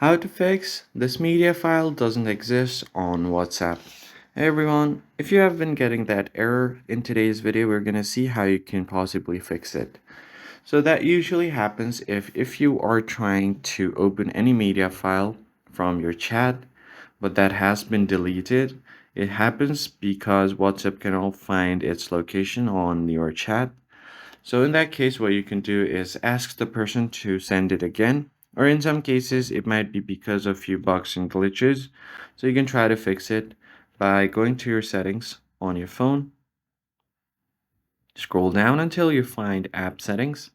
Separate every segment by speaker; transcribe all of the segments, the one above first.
Speaker 1: How to fix this media file doesn't exist on WhatsApp. Hey everyone, if you have been getting that error in today's video, we're going to see how you can possibly fix it. So that usually happens if you are trying to open any media file from your chat, but that has been deleted. It happens because WhatsApp cannot find its location on your chat. So in that case, what you can do is ask the person to send it again, or in some cases, it might be because of few bugs and glitches. So you can try to fix it by going to your settings on your phone, scroll down until you find app settings.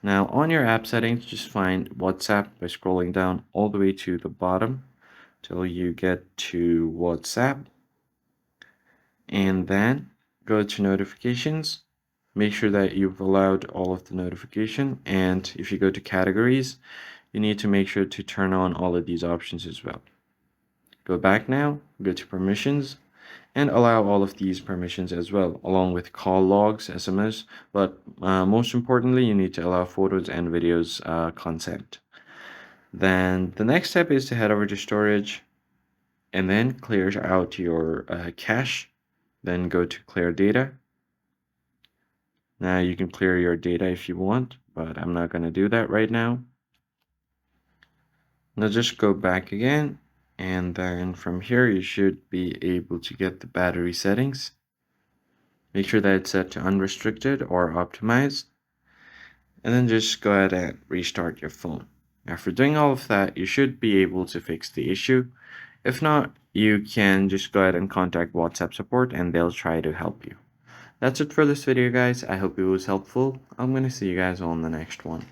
Speaker 1: Now on your app settings, just find WhatsApp by scrolling down all the way to the bottom till you get to WhatsApp, and then go to notifications. Make sure that you've allowed all of the notification, and if you go to categories, you need to make sure to turn on all of these options as well. Go back now, go to permissions, and allow all of these permissions as well, along with call logs, SMS, but most importantly, you need to allow photos and videos consent. Then the next step is to head over to storage and then clear out your cache. Then go to clear data. Now you can clear your data if you want, but I'm not going to do that right now. Now just go back again, and then from here you should be able to get the battery settings. Make sure that it's set to unrestricted or optimized, and then just go ahead and restart your phone. After doing all of that, you should be able to fix the issue. If not, you can just go ahead and contact WhatsApp support and they'll try to help you. That's it for this video, guys. I hope it was helpful. I'm going to see you guys on the next one.